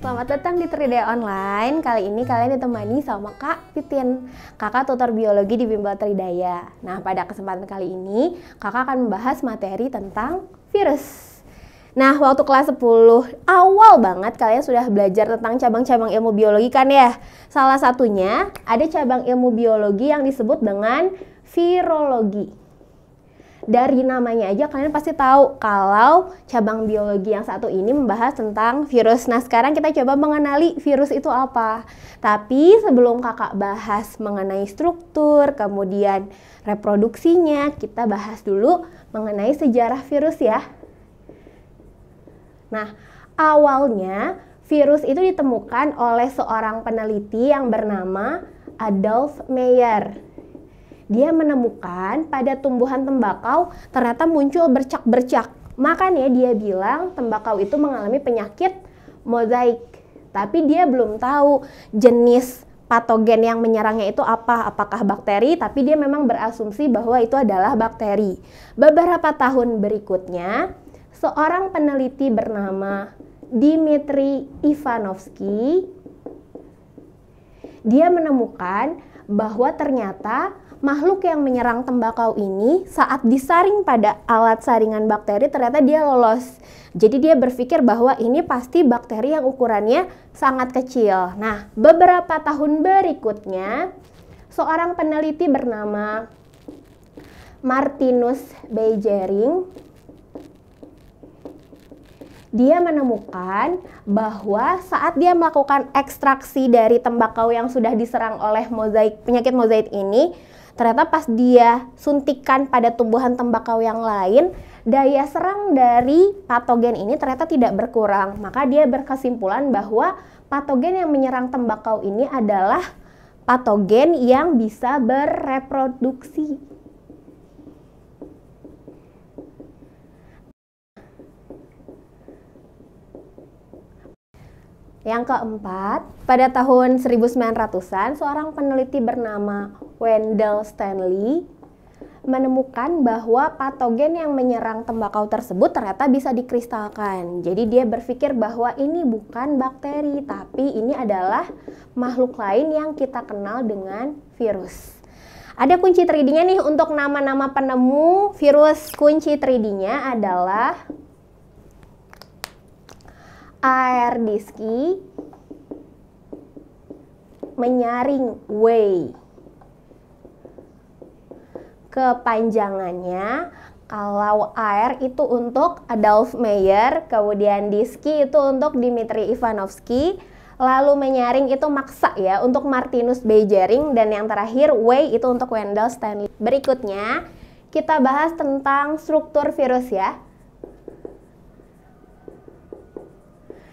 Selamat datang di Tridaya Online. Kali ini kalian ditemani sama Kak Titin, kakak tutor biologi di Bimbel Tridaya. Nah, pada kesempatan kali ini kakak akan membahas materi tentang virus. Nah, waktu kelas 10 awal banget kalian sudah belajar tentang cabang-cabang ilmu biologi kan ya? Salah satunya ada cabang ilmu biologi yang disebut dengan virologi. Dari namanya aja kalian pasti tahu kalau cabang biologi yang satu ini membahas tentang virus. Nah, sekarang kita coba mengenali virus itu apa. Tapi sebelum kakak bahas mengenai struktur, kemudian reproduksinya, kita bahas dulu mengenai sejarah virus ya. Nah, awalnya virus itu ditemukan oleh seorang peneliti yang bernama Adolf Meyer. Dia menemukan pada tumbuhan tembakau ternyata muncul bercak-bercak. Makanya dia bilang tembakau itu mengalami penyakit mozaik. Tapi dia belum tahu jenis patogen yang menyerangnya itu apa. Apakah bakteri, tapi dia memang berasumsi bahwa itu adalah bakteri. Beberapa tahun berikutnya, seorang peneliti bernama Dmitri Ivanovsky, dia menemukan bahwa ternyata makhluk yang menyerang tembakau ini saat disaring pada alat saringan bakteri ternyata dia lolos. Jadi dia berpikir bahwa ini pasti bakteri yang ukurannya sangat kecil. Nah, beberapa tahun berikutnya seorang peneliti bernama Martinus Beijering, dia menemukan bahwa saat dia melakukan ekstraksi dari tembakau yang sudah diserang oleh penyakit mozaik ini, ternyata pas dia suntikan pada tumbuhan tembakau yang lain, daya serang dari patogen ini ternyata tidak berkurang. Maka dia berkesimpulan bahwa patogen yang menyerang tembakau ini adalah patogen yang bisa bereproduksi. Yang keempat, pada tahun 1900-an, seorang peneliti bernama Wendell Stanley menemukan bahwa patogen yang menyerang tembakau tersebut ternyata bisa dikristalkan. Jadi dia berpikir bahwa ini bukan bakteri, tapi ini adalah makhluk lain yang kita kenal dengan virus. Ada kunci 3D-nya nih untuk nama-nama penemu virus. Kunci 3D-nya adalah Aedes menyaring Way. Kepanjangannya, kalau Aer itu untuk Adolf Meyer, kemudian Disky itu untuk Dmitri Ivanovsky, lalu menyaring itu maksa ya untuk Martinus Beijering, dan yang terakhir Way itu untuk Wendell Stanley. Berikutnya kita bahas tentang struktur virus ya.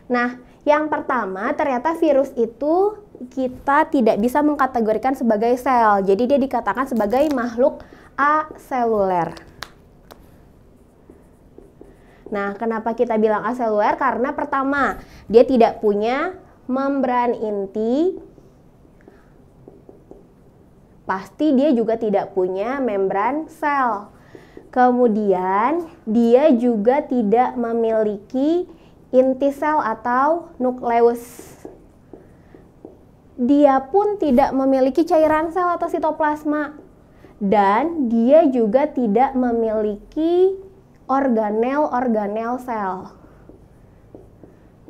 Nah, yang pertama ternyata virus itu kita tidak bisa mengkategorikan sebagai sel. Jadi dia dikatakan sebagai makhluk aseluler. Nah, kenapa kita bilang aseluler? Karena pertama, dia tidak punya membran inti. Pasti dia juga tidak punya membran sel. Kemudian, dia juga tidak memiliki inti sel atau nukleus. Dia pun tidak memiliki cairan sel atau sitoplasma. Dan dia juga tidak memiliki organel-organel sel.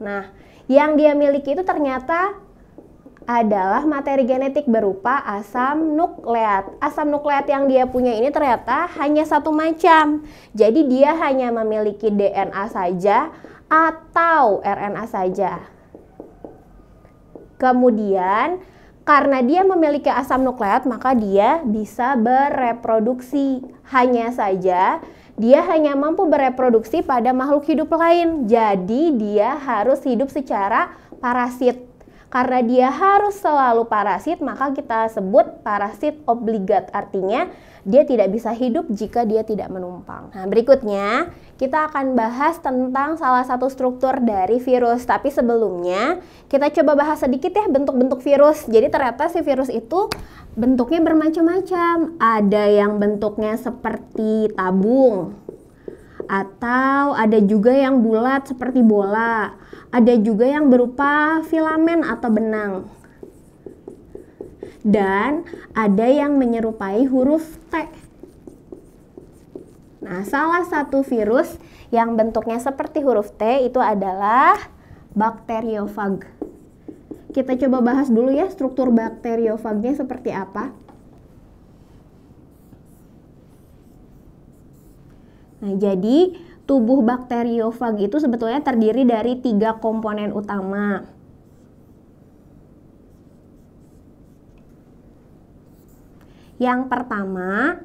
Nah, yang dia miliki itu ternyata adalah materi genetik berupa asam nukleat. Asam nukleat yang dia punya ini ternyata hanya satu macam. Jadi dia hanya memiliki DNA saja atau RNA saja. Kemudian karena dia memiliki asam nukleat, maka dia bisa bereproduksi. Hanya saja dia hanya mampu bereproduksi pada makhluk hidup lain. Jadi dia harus hidup secara parasit. Karena dia harus selalu parasit, maka kita sebut parasit obligat. Artinya dia tidak bisa hidup jika dia tidak menumpang. Nah, berikutnya kita akan bahas tentang salah satu struktur dari virus. Tapi sebelumnya kita coba bahas sedikit ya bentuk-bentuk virus. Jadi ternyata si virus itu bentuknya bermacam-macam. Ada yang bentuknya seperti tabung, Atau ada juga yang bulat seperti bola. Ada juga yang berupa filamen atau benang. Dan ada yang menyerupai huruf T. Nah, salah satu virus yang bentuknya seperti huruf T itu adalah bakteriofag. Kita coba bahas dulu ya struktur bakteriofagnya seperti apa. Nah, jadi tubuh bakteriofag itu sebetulnya terdiri dari 3 komponen utama. Yang pertama,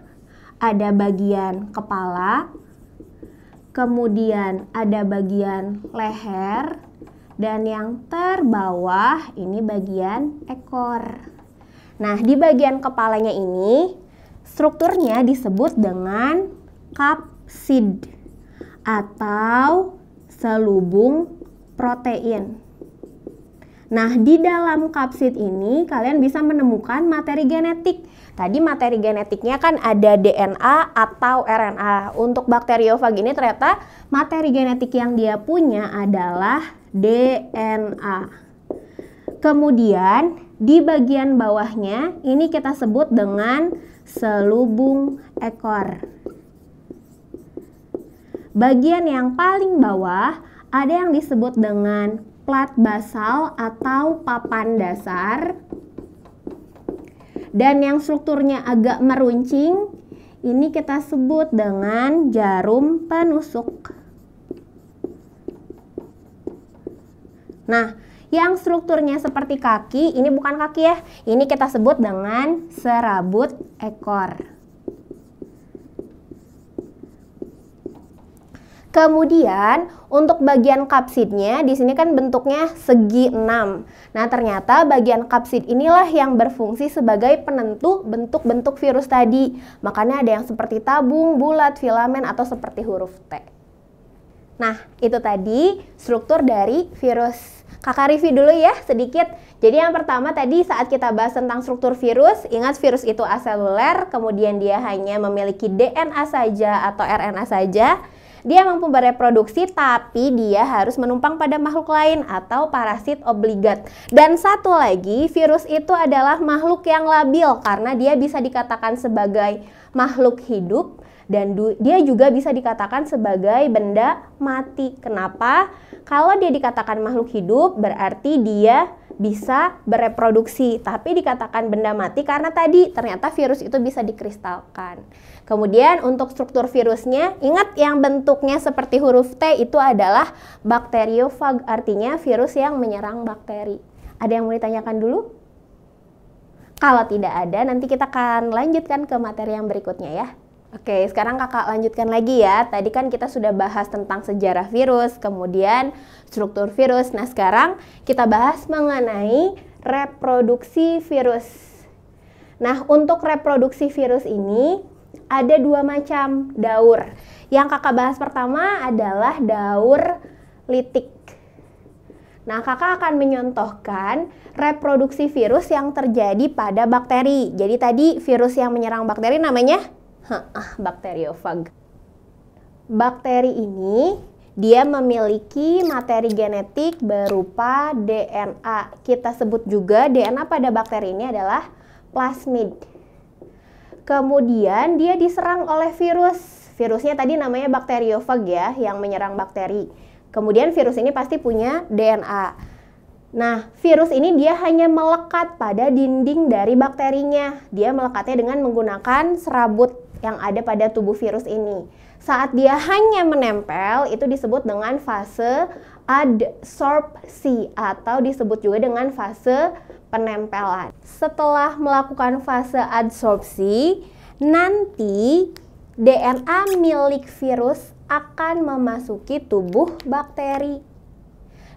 ada bagian kepala, kemudian ada bagian leher, dan yang terbawah ini bagian ekor. Nah, di bagian kepalanya ini strukturnya disebut dengan kapsid atau selubung protein. Nah, di dalam kapsid ini kalian bisa menemukan materi genetik. Tadi materi genetiknya kan ada DNA atau RNA. Untuk bakteriofag ini ternyata materi genetik yang dia punya adalah DNA. Kemudian di bagian bawahnya ini kita sebut dengan selubung ekor. Bagian yang paling bawah ada yang disebut dengan plat basal atau papan dasar. Dan yang strukturnya agak meruncing, ini kita sebut dengan jarum penusuk. Nah, yang strukturnya seperti kaki, ini bukan kaki ya, ini kita sebut dengan serabut ekor. Kemudian untuk bagian kapsidnya di sini kan bentuknya segi 6. Nah, ternyata bagian kapsid inilah yang berfungsi sebagai penentu bentuk-bentuk virus tadi. Makanya ada yang seperti tabung, bulat, filamen atau seperti huruf T. Nah, itu tadi struktur dari virus. Kakak review dulu ya sedikit. Jadi yang pertama tadi saat kita bahas tentang struktur virus, ingat virus itu aseluler, kemudian dia hanya memiliki DNA saja atau RNA saja. Dia mampu bereproduksi tapi dia harus menumpang pada makhluk lain atau parasit obligat. Dan satu lagi, virus itu adalah makhluk yang labil karena dia bisa dikatakan sebagai makhluk hidup dan dia juga bisa dikatakan sebagai benda mati. Kenapa? Kalau dia dikatakan makhluk hidup berarti dia bisa bereproduksi, tapi dikatakan benda mati karena tadi ternyata virus itu bisa dikristalkan. Kemudian untuk struktur virusnya, ingat yang bentuknya seperti huruf T itu adalah bakteriofag, artinya virus yang menyerang bakteri. Ada yang mau ditanyakan dulu? Kalau tidak ada, nanti kita akan lanjutkan ke materi yang berikutnya ya. Oke, sekarang kakak lanjutkan lagi ya. Tadi kan kita sudah bahas tentang sejarah virus, kemudian struktur virus. Nah, sekarang kita bahas mengenai reproduksi virus. Nah, untuk reproduksi virus ini ada 2 macam daur. Yang kakak bahas pertama adalah daur litik. Nah, kakak akan menyontohkan reproduksi virus yang terjadi pada bakteri. Jadi tadi virus yang menyerang bakteri namanya bakteriofag. Bakteri ini dia memiliki materi genetik berupa DNA. Kita sebut juga DNA pada bakteri ini adalah plasmid. Kemudian dia diserang oleh virus. Virusnya tadi namanya bakteriofag ya, yang menyerang bakteri. Kemudian virus ini pasti punya DNA. Nah, virus ini dia hanya melekat pada dinding dari bakterinya. Dia melekatnya dengan menggunakan serabut yang ada pada tubuh virus ini. Saat dia hanya menempel, itu disebut dengan fase adsorpsi atau disebut juga dengan fase penempelan. Setelah melakukan fase adsorpsi, nanti DNA milik virus akan memasuki tubuh bakteri.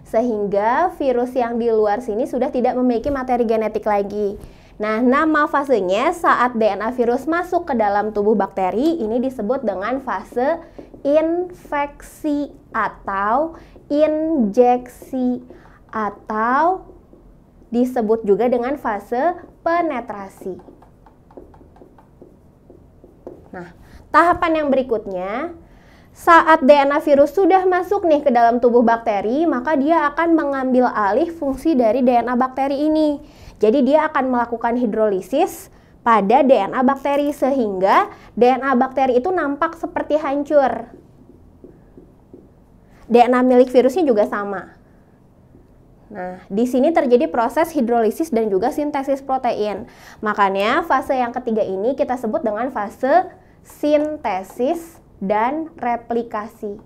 Sehingga virus yang di luar sini sudah tidak memiliki materi genetik lagi. Nah, nama fasenya saat DNA virus masuk ke dalam tubuh bakteri ini disebut dengan fase infeksi atau injeksi atau disebut juga dengan fase penetrasi. Nah, tahapan yang berikutnya Saat DNA virus sudah masuk nih ke dalam tubuh bakteri, maka dia akan mengambil alih fungsi dari DNA bakteri ini. Jadi dia akan melakukan hidrolisis pada DNA bakteri sehingga DNA bakteri itu nampak seperti hancur. DNA milik virusnya juga sama. Nah, di sini terjadi proses hidrolisis dan juga sintesis protein. Makanya fase yang ketiga ini kita sebut dengan fase sintesis dan replikasi.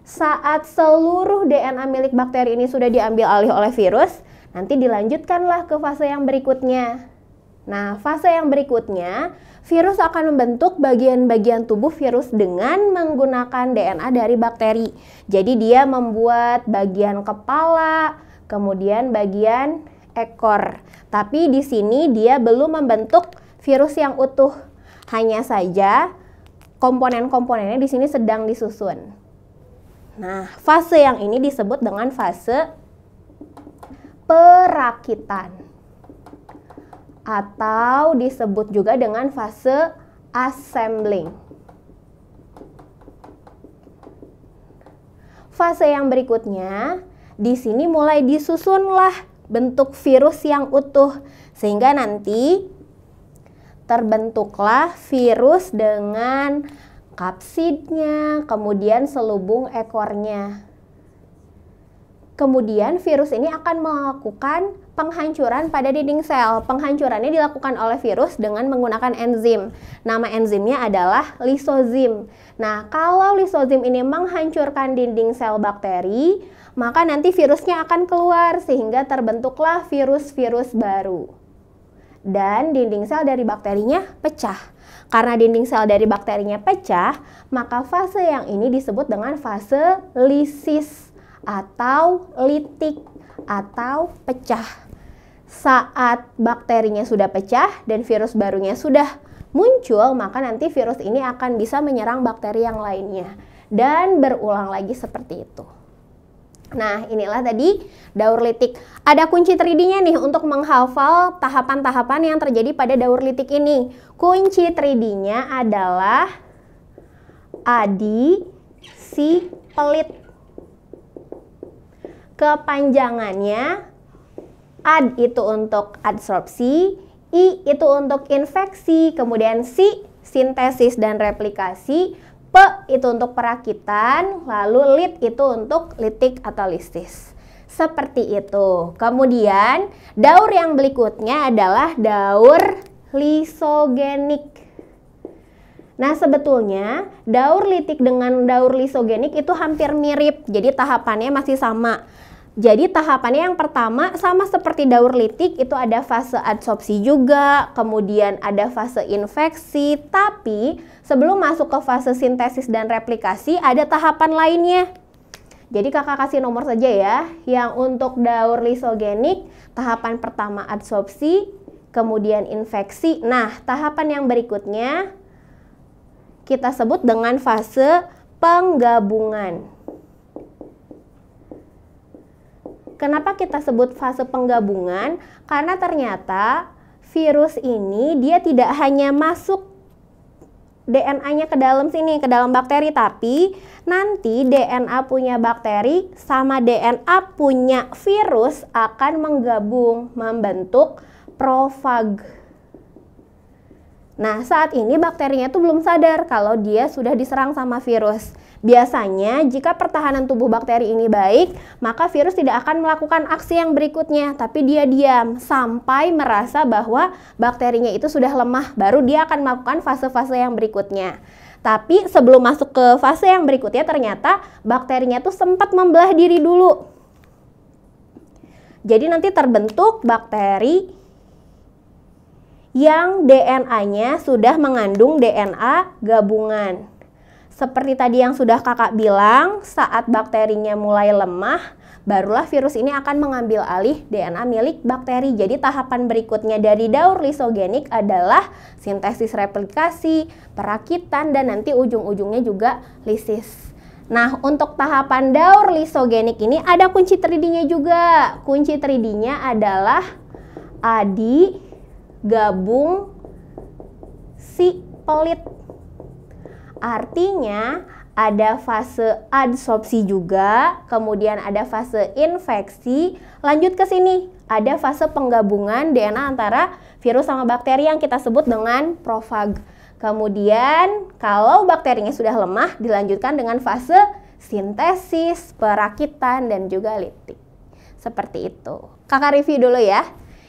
Saat seluruh DNA milik bakteri ini sudah diambil alih oleh virus, nanti dilanjutkanlah ke fase yang berikutnya. Nah, fase yang berikutnya, virus akan membentuk bagian-bagian tubuh virus dengan menggunakan DNA dari bakteri. Jadi dia membuat bagian kepala, kemudian bagian ekor. Tapi di sini dia belum membentuk virus yang utuh. Hanya saja komponen-komponennya di sini sedang disusun. Nah, fase yang ini disebut dengan fase perakitan atau disebut juga dengan fase assembling. Fase yang berikutnya, di sini mulai disusunlah bentuk virus yang utuh sehingga nanti terbentuklah virus dengan kapsidnya, kemudian selubung ekornya. Kemudian virus ini akan melakukan penghancuran pada dinding sel. Penghancurannya dilakukan oleh virus dengan menggunakan enzim. Nama enzimnya adalah lisozim. Nah, kalau lisozim ini menghancurkan dinding sel bakteri, maka nanti virusnya akan keluar sehingga terbentuklah virus-virus baru. Dan dinding sel dari bakterinya pecah. Karena dinding sel dari bakterinya pecah, maka fase yang ini disebut dengan fase lisis atau litik atau pecah. Saat bakterinya sudah pecah dan virus barunya sudah muncul, maka nanti virus ini akan bisa menyerang bakteri yang lainnya dan berulang lagi seperti itu. Nah, inilah tadi daur litik. Ada kunci 3D-nya nih untuk menghafal tahapan-tahapan yang terjadi pada daur litik ini. Kunci 3D-nya adalah adisipelit. Kepanjangannya ad itu untuk adsorpsi, I itu untuk infeksi, kemudian C sintesis dan replikasi, P itu untuk perakitan, lalu lit itu untuk litik atau lisis. Seperti itu. Kemudian daur yang berikutnya adalah daur lisogenik. Nah, sebetulnya daur litik dengan daur lisogenik itu hampir mirip, jadi tahapannya masih sama. Jadi tahapannya yang pertama sama seperti daur litik, itu ada fase adsorpsi juga, kemudian ada fase infeksi, tapi sebelum masuk ke fase sintesis dan replikasi ada tahapan lainnya. Jadi kakak kasih nomor saja ya. Yang untuk daur lisogenik, tahapan pertama adsorpsi, kemudian infeksi. Nah, tahapan yang berikutnya kita sebut dengan fase penggabungan. Kenapa kita sebut fase penggabungan? Karena ternyata virus ini dia tidak hanya masuk DNA-nya ke dalam sini, ke dalam bakteri, tapi nanti DNA punya bakteri sama DNA punya virus akan menggabung, membentuk profag. Nah, saat ini bakterinya tuh belum sadar kalau dia sudah diserang sama virus. Biasanya, jika pertahanan tubuh bakteri ini baik, maka virus tidak akan melakukan aksi yang berikutnya, tapi dia diam sampai merasa bahwa bakterinya itu sudah lemah, baru dia akan melakukan fase-fase yang berikutnya. Tapi sebelum masuk ke fase yang berikutnya, ternyata bakterinya tuh sempat membelah diri dulu. Jadi nanti terbentuk bakteri yang DNA-nya sudah mengandung DNA gabungan. Seperti tadi yang sudah kakak bilang, saat bakterinya mulai lemah, barulah virus ini akan mengambil alih DNA milik bakteri. Jadi tahapan berikutnya dari daur lisogenik adalah sintesis replikasi, perakitan, dan nanti ujung-ujungnya juga lisis. Nah, untuk tahapan daur lisogenik ini ada kunci 3D-nya juga. Kunci 3D-nya adalah adi gabung si pelit Artinya ada fase adsorpsi juga, kemudian ada fase infeksi, lanjut ke sini ada fase penggabungan DNA antara virus sama bakteri yang kita sebut dengan profag. Kemudian kalau bakterinya sudah lemah dilanjutkan dengan fase sintesis, perakitan, dan juga litik. Seperti itu. Kakak review dulu ya.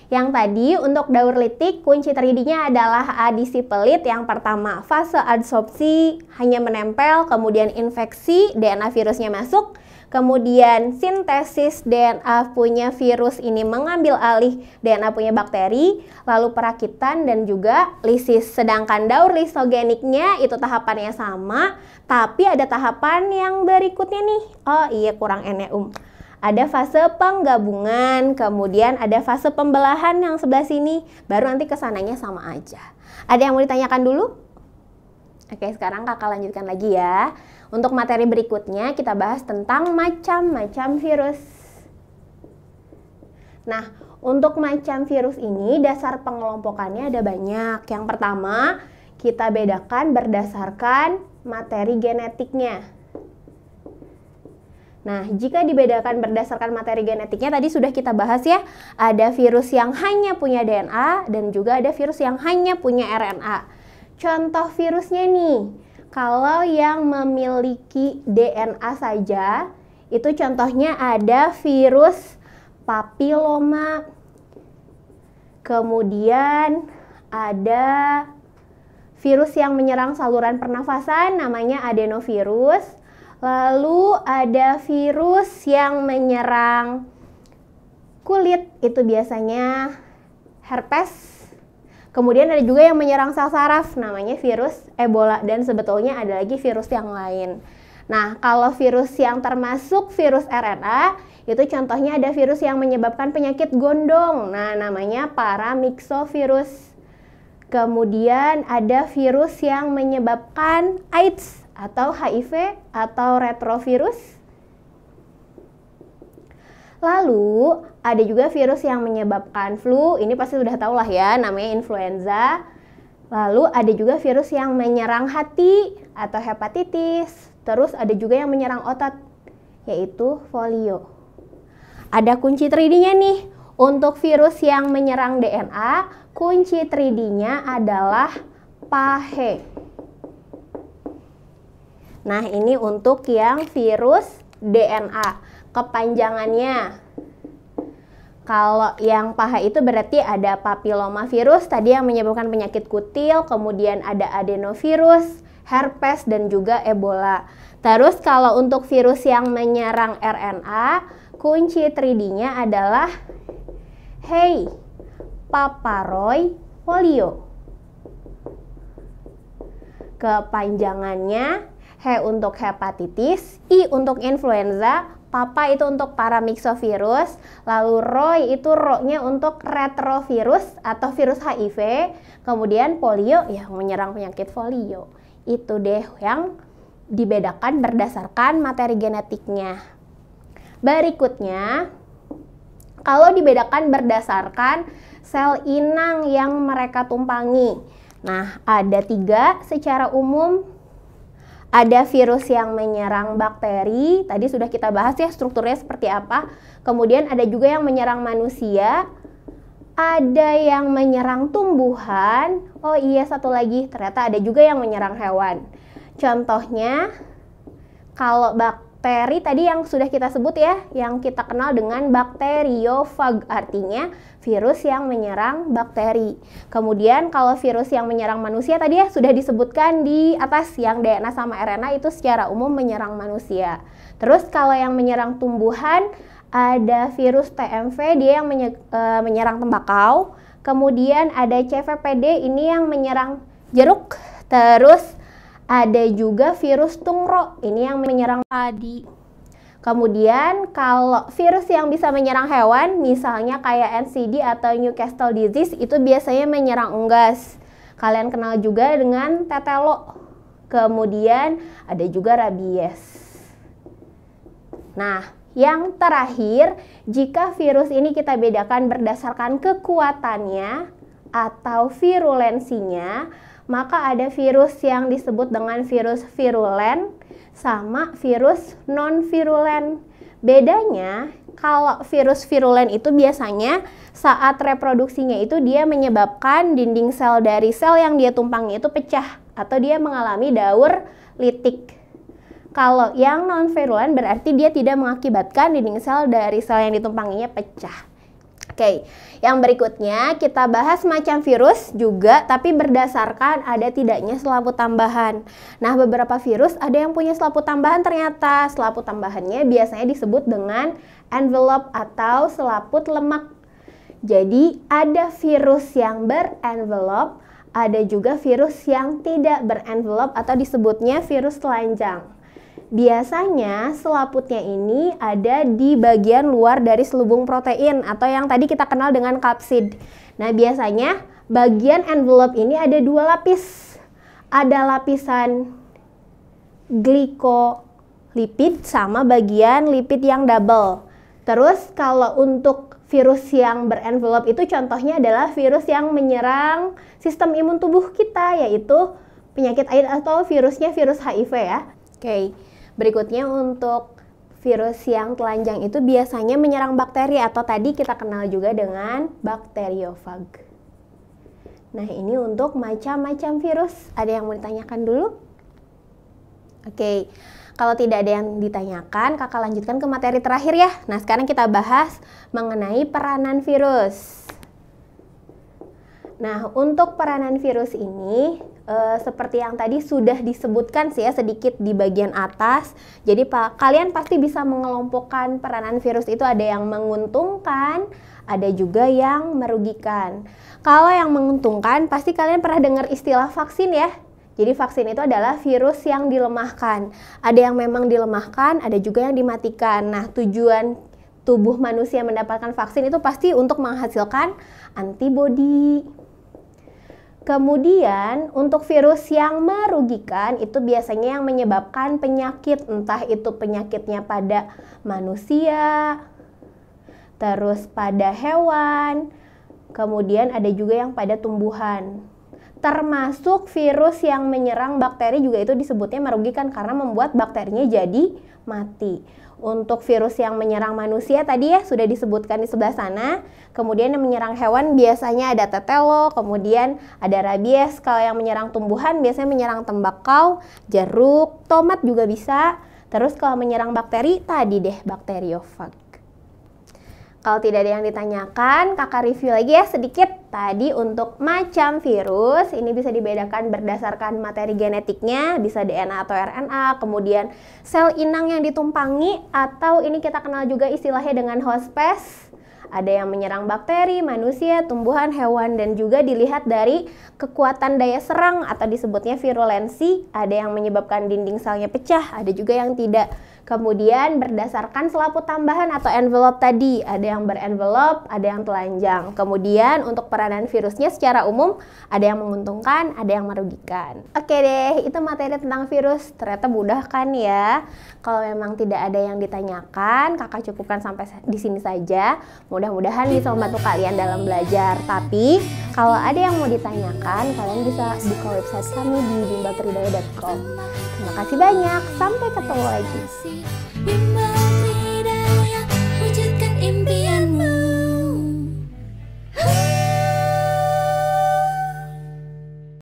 Yang tadi untuk daur litik kunci 3D-nya adalah adisi pelit. Yang pertama fase adsorpsi, hanya menempel, kemudian infeksi, DNA virusnya masuk, kemudian sintesis, DNA punya virus ini mengambil alih DNA punya bakteri, lalu perakitan dan juga lisis. Sedangkan daur lisogeniknya itu tahapannya sama, tapi ada tahapan yang berikutnya nih. Oh iya, kurang eneum. Ada fase penggabungan, kemudian ada fase pembelahan yang sebelah sini, baru nanti kesananya sama aja. Ada yang mau ditanyakan dulu? Oke, sekarang kakak lanjutkan lagi ya. Untuk materi berikutnya kita bahas tentang macam-macam virus. Nah, untuk macam virus ini dasar pengelompokannya ada banyak. Yang pertama, kita bedakan berdasarkan materi genetiknya. Nah, jika dibedakan berdasarkan materi genetiknya tadi sudah kita bahas ya, ada virus yang hanya punya DNA dan juga ada virus yang hanya punya RNA. Contoh virusnya nih, kalau yang memiliki DNA saja, itu contohnya ada virus papiloma, kemudian ada virus yang menyerang saluran pernafasan namanya adenovirus. Lalu ada virus yang menyerang kulit, itu biasanya herpes. Kemudian ada juga yang menyerang sel saraf, namanya virus Ebola. Dan sebetulnya ada lagi virus yang lain. Nah, kalau virus yang termasuk virus RNA, itu contohnya ada virus yang menyebabkan penyakit gondong. Nah, namanya paramyxovirus. Kemudian ada virus yang menyebabkan AIDS atau HIV atau retrovirus. Lalu ada juga virus yang menyebabkan flu, ini pasti sudah tahu lah ya, namanya influenza. Lalu ada juga virus yang menyerang hati atau hepatitis. Terus ada juga yang menyerang otot, yaitu polio. Ada kunci 3D-nya nih. Untuk virus yang menyerang DNA, kunci 3D-nya adalah PAHE. Nah, ini untuk yang virus DNA. Kepanjangannya, kalau yang PAHE itu berarti ada papilomavirus, tadi yang menyebabkan penyakit kutil, kemudian ada adenovirus, herpes, dan juga Ebola. Terus kalau untuk virus yang menyerang RNA, kunci 3D-nya adalah HEI, paparoi, polio. Kepanjangannya, H untuk hepatitis, I untuk influenza, Papa itu untuk paramyxovirus, lalu ROI itu RO-nya untuk retrovirus atau virus HIV, kemudian polio yang menyerang penyakit polio. Itu deh yang dibedakan berdasarkan materi genetiknya. Berikutnya, kalau dibedakan berdasarkan sel inang yang mereka tumpangi. Nah, ada 3 secara umum. Ada virus yang menyerang bakteri, tadi sudah kita bahas ya strukturnya seperti apa. Kemudian ada juga yang menyerang manusia, ada yang menyerang tumbuhan. Oh iya, satu lagi, ternyata ada juga yang menyerang hewan. Contohnya, kalau bakteri tadi yang sudah kita sebut ya, yang kita kenal dengan bakteriofag, artinya virus yang menyerang bakteri. Kemudian kalau virus yang menyerang manusia tadi ya sudah disebutkan di atas, yang DNA sama RNA itu secara umum menyerang manusia. Terus kalau yang menyerang tumbuhan ada virus TMV, dia yang menyerang tembakau. Kemudian ada CVPD, ini yang menyerang jeruk. Terus ada juga virus tungro, ini yang menyerang padi. Kemudian kalau virus yang bisa menyerang hewan, misalnya kayak NCD atau Newcastle disease, itu biasanya menyerang unggas. Kalian kenal juga dengan tetelo. Kemudian ada juga rabies. Nah, yang terakhir, jika virus ini kita bedakan berdasarkan kekuatannya atau virulensinya, maka ada virus yang disebut dengan virus virulen sama virus non-virulen. Bedanya, kalau virus virulen itu biasanya saat reproduksinya itu dia menyebabkan dinding sel dari sel yang dia tumpangi itu pecah atau dia mengalami daur litik. Kalau yang non-virulen berarti dia tidak mengakibatkan dinding sel dari sel yang ditumpanginya pecah. Oke, yang berikutnya kita bahas macam virus juga, tapi berdasarkan ada tidaknya selaput tambahan. Nah, beberapa virus ada yang punya selaput tambahan ternyata. Selaput tambahannya biasanya disebut dengan envelope atau selaput lemak. Jadi, ada virus yang berenvelope, ada juga virus yang tidak berenvelope atau disebutnya virus telanjang. Biasanya selaputnya ini ada di bagian luar dari selubung protein atau yang tadi kita kenal dengan kapsid. Nah, biasanya bagian envelope ini ada dua lapis. Ada lapisan glikolipid sama bagian lipid yang double. Terus kalau untuk virus yang berenvelope itu contohnya adalah virus yang menyerang sistem imun tubuh kita, yaitu penyakit AIDS atau virusnya virus HIV ya. Oke. Berikutnya untuk virus yang telanjang itu biasanya menyerang bakteri atau tadi kita kenal juga dengan bakteriofag. Nah, ini untuk macam-macam virus. Ada yang mau ditanyakan dulu? Oke, kalau tidak ada yang ditanyakan, kakak lanjutkan ke materi terakhir ya. Nah, sekarang kita bahas mengenai peranan virus. Nah, untuk peranan virus ini seperti yang tadi sudah disebutkan sih ya sedikit di bagian atas. Jadi kalian pasti bisa mengelompokkan peranan virus itu, ada yang menguntungkan, ada juga yang merugikan. Kalau yang menguntungkan pasti kalian pernah dengar istilah vaksin ya. Jadi vaksin itu adalah virus yang dilemahkan. Ada yang memang dilemahkan, ada juga yang dimatikan. Nah, tujuan tubuh manusia mendapatkan vaksin itu pasti untuk menghasilkan antibodi. Kemudian untuk virus yang merugikan itu biasanya yang menyebabkan penyakit, entah itu penyakitnya pada manusia, terus pada hewan, kemudian ada juga yang pada tumbuhan. Termasuk virus yang menyerang bakteri juga itu disebutnya merugikan karena membuat bakterinya jadi mati. Untuk virus yang menyerang manusia tadi ya sudah disebutkan di sebelah sana. Kemudian yang menyerang hewan biasanya ada tetelo, kemudian ada rabies. Kalau yang menyerang tumbuhan biasanya menyerang tembakau, jeruk, tomat juga bisa. Terus kalau menyerang bakteri tadi deh bakteriofag. Kalau tidak ada yang ditanyakan, kakak review lagi ya sedikit. Tadi untuk macam virus, ini bisa dibedakan berdasarkan materi genetiknya, bisa DNA atau RNA, kemudian sel inang yang ditumpangi, atau ini kita kenal juga istilahnya dengan hospes. Ada yang menyerang bakteri, manusia, tumbuhan, hewan, dan juga dilihat dari kekuatan daya serang atau disebutnya virulensi. Ada yang menyebabkan dinding selnya pecah, ada juga yang tidak. Kemudian berdasarkan selaput tambahan atau envelope tadi, ada yang berenvelope, ada yang telanjang. Kemudian untuk peranan virusnya secara umum ada yang menguntungkan, ada yang merugikan. Oke deh, itu materi tentang virus. Ternyata mudah kan ya? Kalau memang tidak ada yang ditanyakan, kakak cukupkan sampai di sini saja. Mudah-mudahan bisa membantu kalian dalam belajar. Tapi kalau ada yang mau ditanyakan, kalian bisa buka website kami di bimbeltridaya.com. Terima kasih banyak, sampai ketemu lagi.